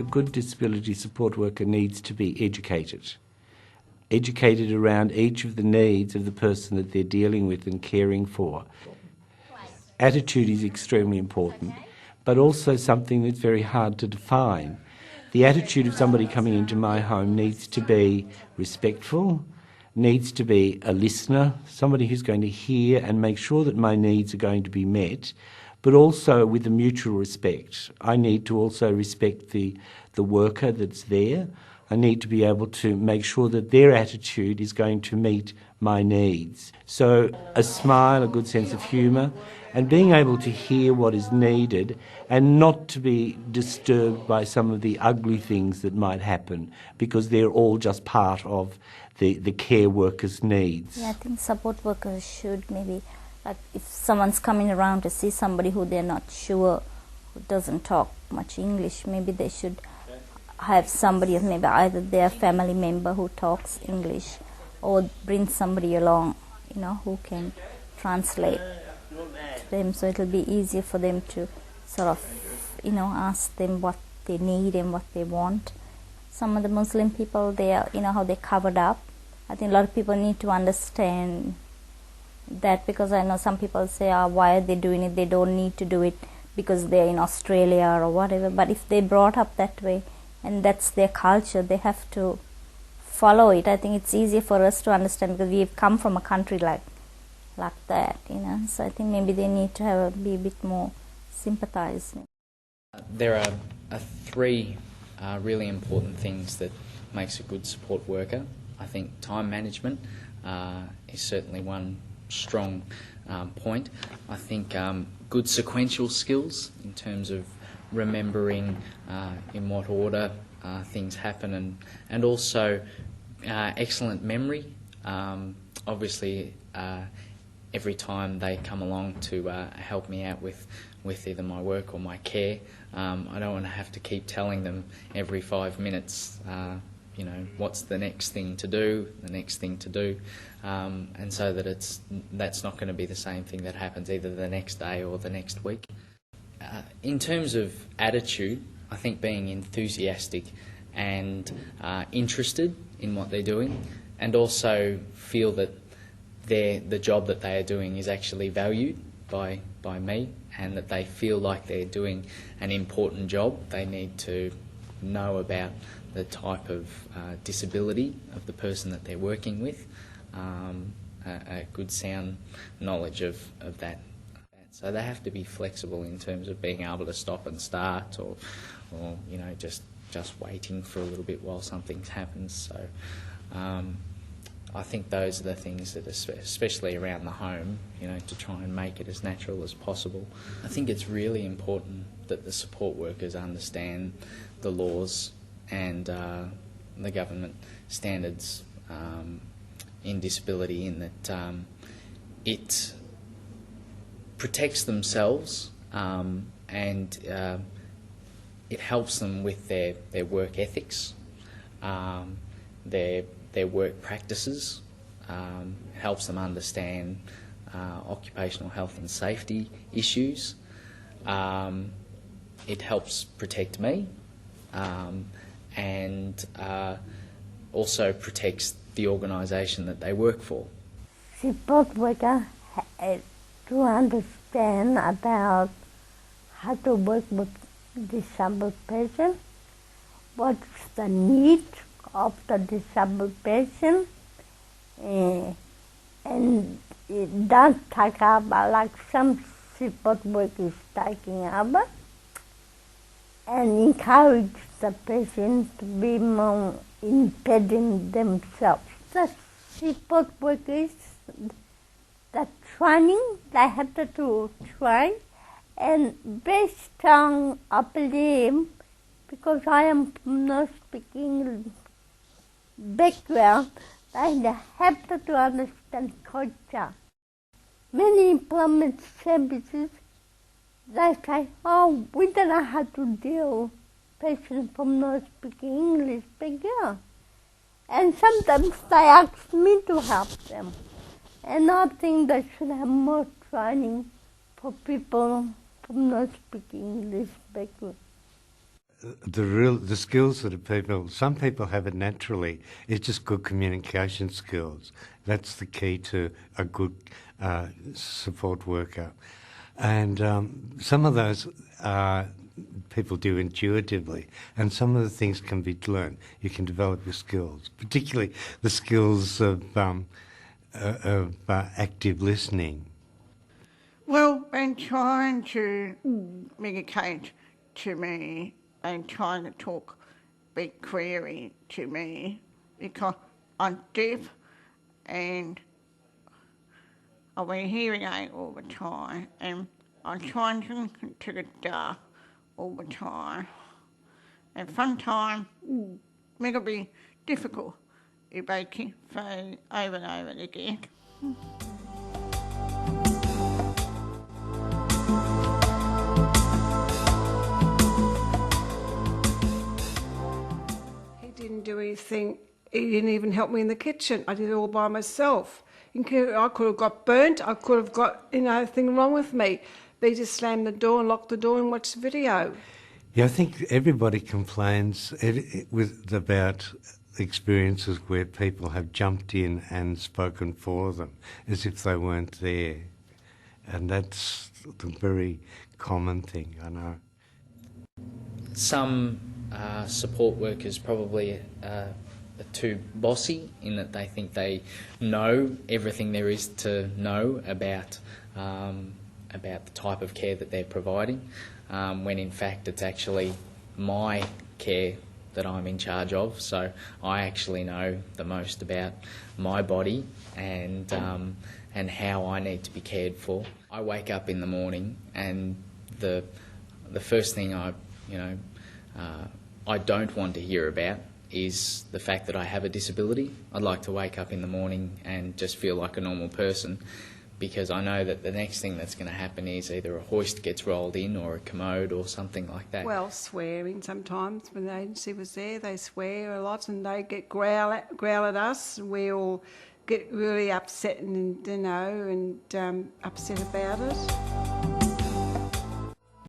a good disability support worker needs to be educated. Educated around each of the needs of the person that they're dealing with and caring for. Attitude is extremely important, but also something that's very hard to define. The attitude of somebody coming into my home needs to be respectful, needs to be a listener, somebody who's going to hear and make sure that my needs are going to be met, but also with a mutual respect. I need to also respect the worker that's there. I need to be able to make sure that their attitude is going to meet my needs. So a smile, a good sense of humour, and being able to hear what is needed and not to be disturbed by some of the ugly things that might happen, because they're all just part of the care worker's needs. Yeah, I think support workers should maybe, like if someone's coming around to see somebody who they're not sure, who doesn't talk much English, maybe they should have somebody, maybe either their family member who talks English, or bring somebody along, who can translate to them, so it'll be easier for them to sort of, ask them what they need and what they want. Some of the Muslim people, they are, how they're covered up. I think a lot of people need to understand that, because I know some people say, why are they doing it? They don't need to do it because they're in Australia or whatever. But if they're brought up that way and that's their culture, they have to follow it. I think it's easier for us to understand because we've come from a country like that, So I think maybe they need to be a bit more sympathizing. There are three really important things that makes a good support worker. I think time management is certainly one strong point. I think good sequential skills in terms of remembering in what order things happen, and also excellent memory. Obviously, every time they come along to help me out with either my work or my care, I don't want to have to keep telling them every 5 minutes, what's the next thing to do, and so that that's not going to be the same thing that happens either the next day or the next week. In terms of attitude, I think being enthusiastic and interested in what they're doing, and also feel that the job that they are doing is actually valued by me, and that they feel like they're doing an important job. They need to know about the type of disability of the person that they're working with, a good sound knowledge of that. So they have to be flexible in terms of being able to stop and start, or just waiting for a little bit while something happens. So I think those are the things that, especially around the home, to try and make it as natural as possible. I think it's really important that the support workers understand the laws and the government standards in disability, in that it protects themselves and it helps them with their work ethics, their work practices, helps them understand occupational health and safety issues. It helps protect me, and also protects the organisation that they work for. Support worker to understand about how to work with disabled patient, what's the need of the disabled patient, and it don't take about like some support work is taking over, and encourage the patient to be more independent themselves. The support workers, the training, they have to train, and based on, I believe, because I am from no speaking background, they have to understand culture. Many employment services, they say, we don't know how to deal with patients from no speaking English background. And sometimes they ask me to help them. And I think they should have more training for people from no speaking English background. the skills that some people have it naturally. It's just good communication skills. That's the key to a good support worker. And some of those people do intuitively, and some of the things can be learned. You can develop your skills, particularly the skills of active listening. Well, when trying to communicate to me and trying to talk big query to me, because I'm deaf and I've been hearing aid all the time, and I'm trying to listen to the dark all the time. And sometimes it can be difficult if I keep saying over and over again. He didn't do anything. He didn't even help me in the kitchen. I did it all by myself. I could have got burnt. I could have got, thing wrong with me. But he just slammed the door and locked the door and watched the video. Yeah, I think everybody complains about experiences where people have jumped in and spoken for them as if they weren't there. And that's the very common thing, I know. Some support workers probably are too bossy in that they think they know everything there is to know about the type of care that they're providing, when in fact it's actually my care that I'm in charge of. So I actually know the most about my body and how I need to be cared for. I wake up in the morning and the first thing I don't want to hear about is the fact that I have a disability. I'd like to wake up in the morning and just feel like a normal person, because I know that the next thing that's going to happen is either a hoist gets rolled in or a commode or something like that. Well, swearing sometimes. When the agency was there, they swear a lot and they growl at us, and we all get really upset and upset about it.